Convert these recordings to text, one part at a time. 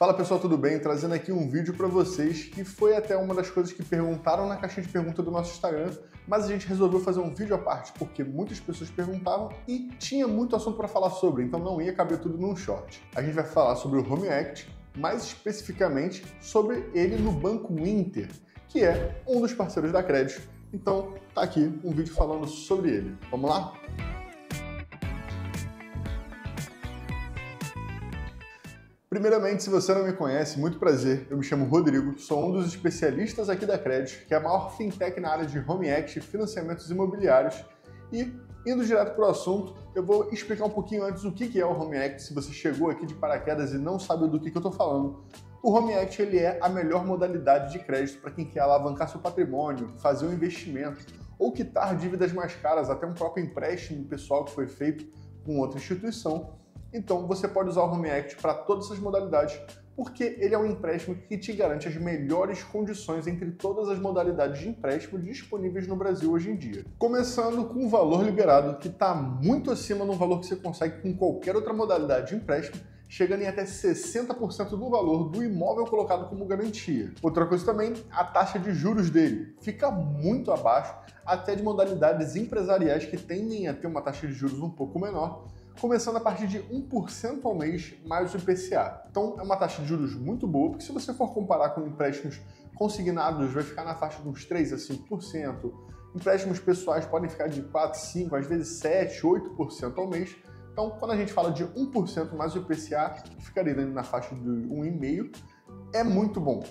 Fala pessoal, tudo bem? Trazendo aqui um vídeo para vocês que foi até uma das coisas que perguntaram na caixinha de pergunta do nosso Instagram, mas a gente resolveu fazer um vídeo à parte porque muitas pessoas perguntavam e tinha muito assunto para falar sobre, então não ia caber tudo num short. A gente vai falar sobre o Home Act, mais especificamente sobre ele no Banco Inter, que é um dos parceiros da Crédito. Então tá aqui um vídeo falando sobre ele. Vamos lá? Primeiramente, se você não me conhece, muito prazer, eu me chamo Rodrigo, sou um dos especialistas aqui da Crédito, que é a maior fintech na área de Home Act e financiamentos imobiliários. E, indo direto para o assunto, eu vou explicar um pouquinho antes o que é o Home Act, se você chegou aqui de paraquedas e não sabe do que eu estou falando. O Home Act ele é a melhor modalidade de crédito para quem quer alavancar seu patrimônio, fazer um investimento ou quitar dívidas mais caras, até um próprio empréstimo pessoal que foi feito com outra instituição. Então, você pode usar o Home Act para todas essas modalidades, porque ele é um empréstimo que te garante as melhores condições entre todas as modalidades de empréstimo disponíveis no Brasil hoje em dia. Começando com o valor liberado, que está muito acima do valor que você consegue com qualquer outra modalidade de empréstimo, chegando em até 60% do valor do imóvel colocado como garantia. Outra coisa também, a taxa de juros dele fica muito abaixo, até de modalidades empresariais que tendem a ter uma taxa de juros um pouco menor, começando a partir de 1% ao mês mais o IPCA. Então é uma taxa de juros muito boa, porque se você for comparar com empréstimos consignados, vai ficar na faixa de uns 3 a 5%. Empréstimos pessoais podem ficar de 4, 5, às vezes 7, 8% ao mês. Então, quando a gente fala de 1% mais o IPCA, que ficaria na faixa de 1,5%, é muito bom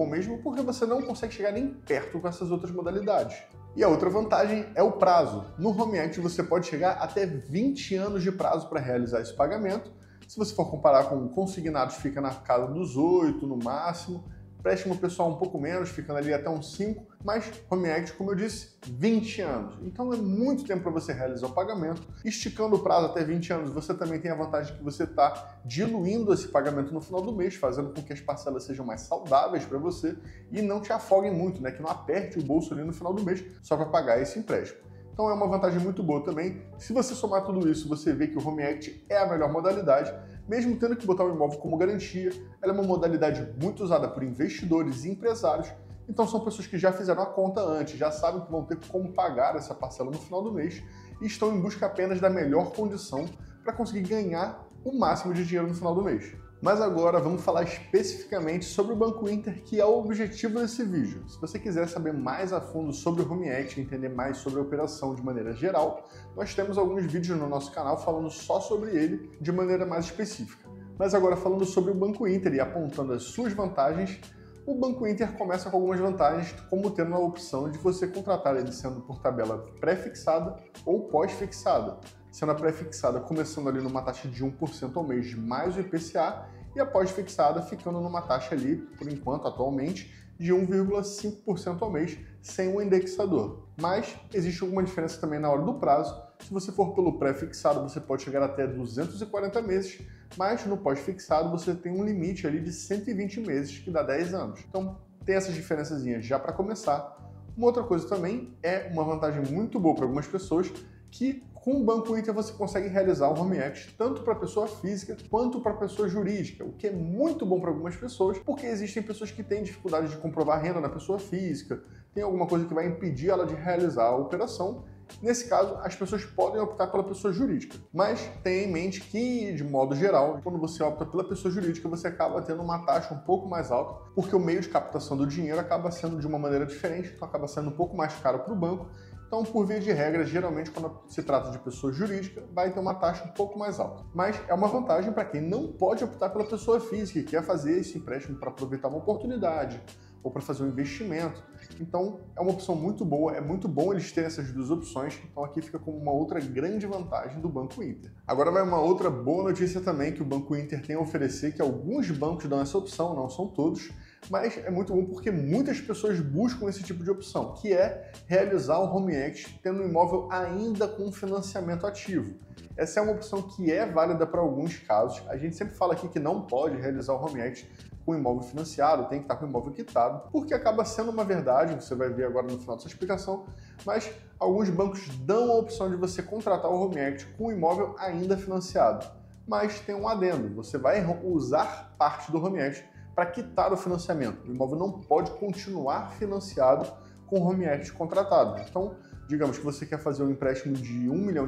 mesmo, porque você não consegue chegar nem perto com essas outras modalidades. E a outra vantagem é o prazo. No Home Act você pode chegar até 20 anos de prazo para realizar esse pagamento. Se você for comparar com consignados, fica na casa dos 8 no máximo. Empréstimo pessoal um pouco menos, ficando ali até uns 5, mas Home Act, como eu disse, 20 anos. Então é muito tempo para você realizar o pagamento. Esticando o prazo até 20 anos, você também tem a vantagem que você está diluindo esse pagamento no final do mês, fazendo com que as parcelas sejam mais saudáveis para você e não te afoguem muito, né? Que não aperte o bolso ali no final do mês só para pagar esse empréstimo. Então é uma vantagem muito boa também. Se você somar tudo isso, você vê que o Home Act é a melhor modalidade, mesmo tendo que botar o imóvel como garantia. Ela é uma modalidade muito usada por investidores e empresários, então são pessoas que já fizeram a conta antes, já sabem que vão ter como pagar essa parcela no final do mês e estão em busca apenas da melhor condição para conseguir ganhar o máximo de dinheiro no final do mês. Mas agora vamos falar especificamente sobre o Banco Inter, que é o objetivo desse vídeo. Se você quiser saber mais a fundo sobre o Home Act e entender mais sobre a operação de maneira geral, nós temos alguns vídeos no nosso canal falando só sobre ele de maneira mais específica. Mas agora falando sobre o Banco Inter e apontando as suas vantagens, o Banco Inter começa com algumas vantagens, como tendo a opção de você contratar ele sendo por tabela pré-fixada ou pós-fixada. Sendo a pré-fixada começando ali numa taxa de 1% ao mês mais o IPCA e a pós-fixada ficando numa taxa ali, por enquanto, atualmente, de 1,5% ao mês sem o indexador. Mas existe alguma diferença também na hora do prazo. Se você for pelo pré-fixado, você pode chegar até 240 meses, mas no pós-fixado você tem um limite ali de 120 meses, que dá 10 anos. Então tem essas diferençazinhas já para começar. Uma outra coisa também é uma vantagem muito boa para algumas pessoas, que com o Banco Inter você consegue realizar o Home Act tanto para pessoa física quanto para pessoa jurídica, o que é muito bom para algumas pessoas, porque existem pessoas que têm dificuldade de comprovar renda na pessoa física, tem alguma coisa que vai impedir ela de realizar a operação. Nesse caso, as pessoas podem optar pela pessoa jurídica, mas tenha em mente que, de modo geral, quando você opta pela pessoa jurídica, você acaba tendo uma taxa um pouco mais alta, porque o meio de captação do dinheiro acaba sendo de uma maneira diferente, então acaba sendo um pouco mais caro para o banco. Então, por via de regra, geralmente, quando se trata de pessoa jurídica, vai ter uma taxa um pouco mais alta. Mas é uma vantagem para quem não pode optar pela pessoa física e quer fazer esse empréstimo para aproveitar uma oportunidade ou para fazer um investimento. Então, é uma opção muito boa, é muito bom eles terem essas duas opções, então aqui fica como uma outra grande vantagem do Banco Inter. Agora vai uma outra boa notícia também que o Banco Inter tem a oferecer, que alguns bancos dão essa opção, não são todos, mas é muito bom porque muitas pessoas buscam esse tipo de opção, que é realizar o Home Act tendo um imóvel ainda com financiamento ativo. Essa é uma opção que é válida para alguns casos. A gente sempre fala aqui que não pode realizar o Home Act com imóvel financiado, tem que estar com imóvel quitado, porque acaba sendo uma verdade, você vai ver agora no final dessa explicação, mas alguns bancos dão a opção de você contratar o Home Act com o imóvel ainda financiado. mas tem um adendo, você vai usar parte do Home Equity para quitar o financiamento. O imóvel não pode continuar financiado com o Home Equity contratado. Então, digamos que você quer fazer um empréstimo de R$1 milhão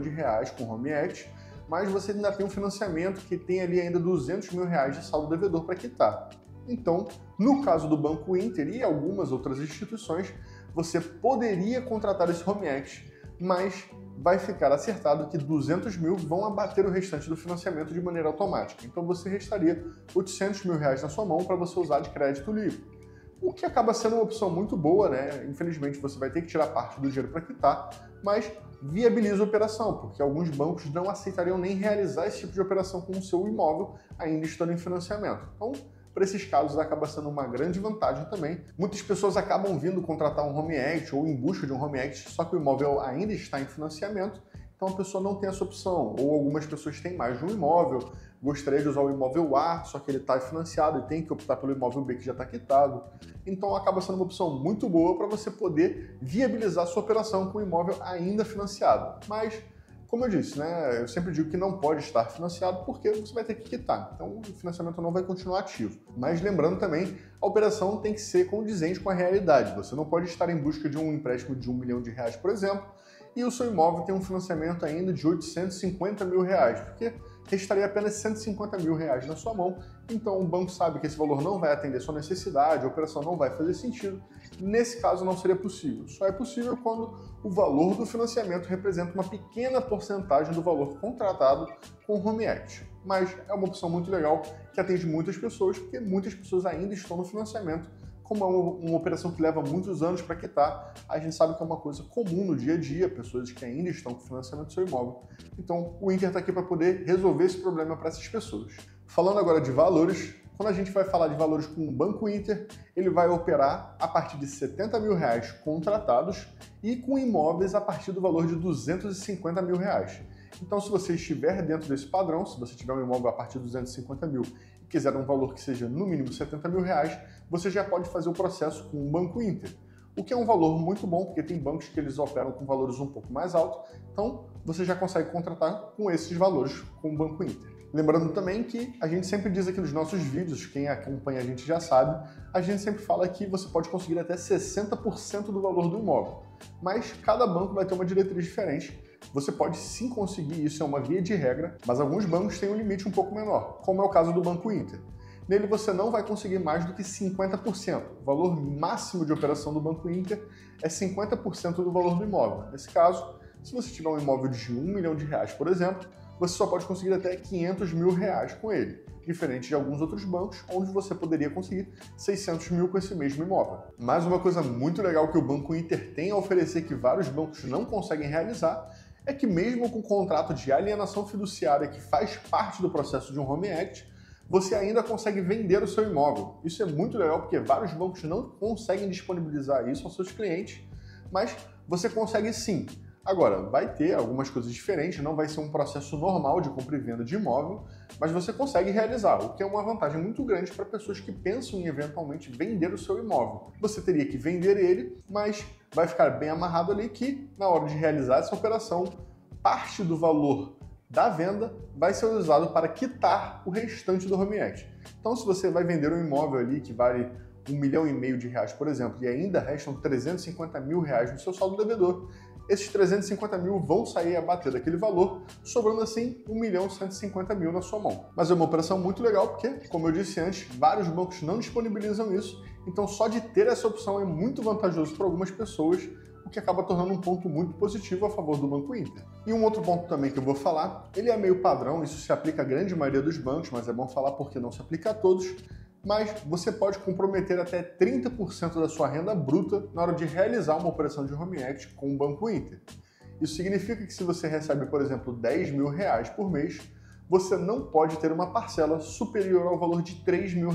com o Home Equity, mas você ainda tem um financiamento que tem ali ainda R$200 mil de saldo devedor para quitar. Então, no caso do Banco Inter e algumas outras instituições, você poderia contratar esse Home Equity, mas vai ficar acertado que 200 mil vão abater o restante do financiamento de maneira automática. Então você restaria 800 mil na sua mão para você usar de crédito livre. O que acaba sendo uma opção muito boa, né? Infelizmente você vai ter que tirar parte do dinheiro para quitar, mas viabiliza a operação, porque alguns bancos não aceitariam nem realizar esse tipo de operação com o seu imóvel ainda estando em financiamento. Então, para esses casos acaba sendo uma grande vantagem também. Muitas pessoas acabam vindo contratar um Home Equity ou em busca de um Home Equity, só que o imóvel ainda está em financiamento, então a pessoa não tem essa opção. Ou algumas pessoas têm mais de um imóvel, gostaria de usar o imóvel A, só que ele está financiado e tem que optar pelo imóvel B que já está quitado. Então acaba sendo uma opção muito boa para você poder viabilizar a sua operação com o imóvel ainda financiado. Mas, como eu disse, né, eu sempre digo que não pode estar financiado porque você vai ter que quitar. Então, o financiamento não vai continuar ativo. Mas lembrando também, a operação tem que ser condizente com a realidade. Você não pode estar em busca de um empréstimo de R$1 milhão, por exemplo, e o seu imóvel tem um financiamento ainda de R$850 mil, porque restaria apenas R$150 mil na sua mão. Então, o banco sabe que esse valor não vai atender sua necessidade, a operação não vai fazer sentido. Nesse caso, não seria possível. Só é possível quando o valor do financiamento representa uma pequena porcentagem do valor contratado com o Home Equity. Mas é uma opção muito legal que atende muitas pessoas, porque muitas pessoas ainda estão no financiamento. Como é uma operação que leva muitos anos para quitar, a gente sabe que é uma coisa comum no dia a dia, pessoas que ainda estão com financiamento do seu imóvel. Então, o Inter está aqui para poder resolver esse problema para essas pessoas. Falando agora de valores, quando a gente vai falar de valores com o Banco Inter, ele vai operar a partir de R$70 mil contratados e com imóveis a partir do valor de R$250 mil. Então, se você estiver dentro desse padrão, se você tiver um imóvel a partir de 250 mil e quiser um valor que seja no mínimo R$70 mil, você já pode fazer o processo com o Banco Inter. O que é um valor muito bom, porque tem bancos que eles operam com valores um pouco mais altos, então você já consegue contratar com esses valores com o Banco Inter. Lembrando também que a gente sempre diz aqui nos nossos vídeos, quem acompanha a gente já sabe, a gente sempre fala que você pode conseguir até 60% do valor do imóvel, mas cada banco vai ter uma diretriz diferente. Você pode sim conseguir isso, é uma via de regra, mas alguns bancos têm um limite um pouco menor, como é o caso do Banco Inter. Nele você não vai conseguir mais do que 50%. O valor máximo de operação do Banco Inter é 50% do valor do imóvel. Nesse caso, se você tiver um imóvel de R$1 milhão, por exemplo, você só pode conseguir até R$500 mil com ele, diferente de alguns outros bancos, onde você poderia conseguir 600 mil com esse mesmo imóvel. Mas uma coisa muito legal que o Banco Inter tem a oferecer que vários bancos não conseguem realizar é que mesmo com o contrato de alienação fiduciária que faz parte do processo de um Home Equity, você ainda consegue vender o seu imóvel. Isso é muito legal porque vários bancos não conseguem disponibilizar isso aos seus clientes, mas você consegue sim. Agora, vai ter algumas coisas diferentes, não vai ser um processo normal de compra e venda de imóvel, mas você consegue realizar, o que é uma vantagem muito grande para pessoas que pensam em eventualmente vender o seu imóvel. Você teria que vender ele, mas vai ficar bem amarrado ali que, na hora de realizar essa operação, parte do valor da venda vai ser usado para quitar o restante do Home Equity. Então, se você vai vender um imóvel ali que vale R$1,5 milhão, por exemplo, e ainda restam R$350 mil no seu saldo devedor, esses 350 mil vão sair a bater daquele valor, sobrando assim R$1.150.000 na sua mão. Mas é uma operação muito legal porque, como eu disse antes, vários bancos não disponibilizam isso, então só de ter essa opção é muito vantajoso para algumas pessoas, o que acaba tornando um ponto muito positivo a favor do Banco Inter. E um outro ponto também que eu vou falar, ele é meio padrão, isso se aplica à grande maioria dos bancos, mas é bom falar porque não se aplica a todos, mas você pode comprometer até 30% da sua renda bruta na hora de realizar uma operação de Home Equity com o Banco Inter. Isso significa que se você recebe, por exemplo, R$10 mil por mês, você não pode ter uma parcela superior ao valor de R$3 mil.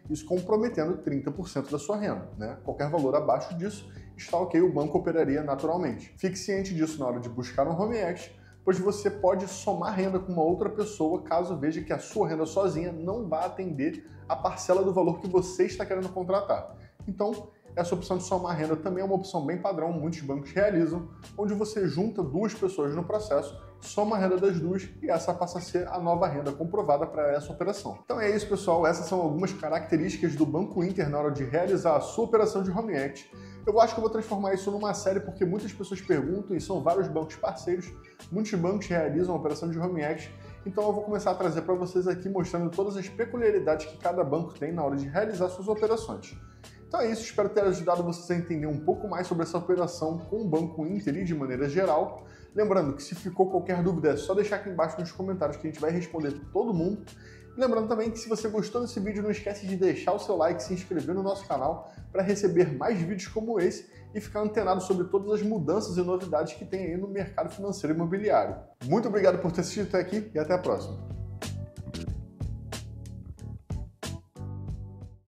Isso comprometendo 30% da sua renda, né? Qualquer valor abaixo disso está ok, o banco operaria naturalmente. Fique ciente disso na hora de buscar um Home Equity, pois você pode somar renda com uma outra pessoa caso veja que a sua renda sozinha não vai atender a parcela do valor que você está querendo contratar. Então, essa opção de somar renda também é uma opção bem padrão, muitos bancos realizam, onde você junta duas pessoas no processo, soma a renda das duas e essa passa a ser a nova renda comprovada para essa operação. Então é isso, pessoal. Essas são algumas características do Banco Inter na hora de realizar a sua operação de Home Equity. Eu acho que eu vou transformar isso numa série porque muitas pessoas perguntam e são vários bancos parceiros, muitos bancos realizam a operação de Home Equity, então eu vou começar a trazer para vocês aqui mostrando todas as peculiaridades que cada banco tem na hora de realizar suas operações. Então é isso, espero ter ajudado vocês a entender um pouco mais sobre essa operação com o Banco Inter e de maneira geral. Lembrando que se ficou qualquer dúvida é só deixar aqui embaixo nos comentários que a gente vai responder todo mundo. E lembrando também que se você gostou desse vídeo, não esquece de deixar o seu like e se inscrever no nosso canal para receber mais vídeos como esse e ficar antenado sobre todas as mudanças e novidades que tem aí no mercado financeiro e imobiliário. Muito obrigado por ter assistido até aqui e até a próxima.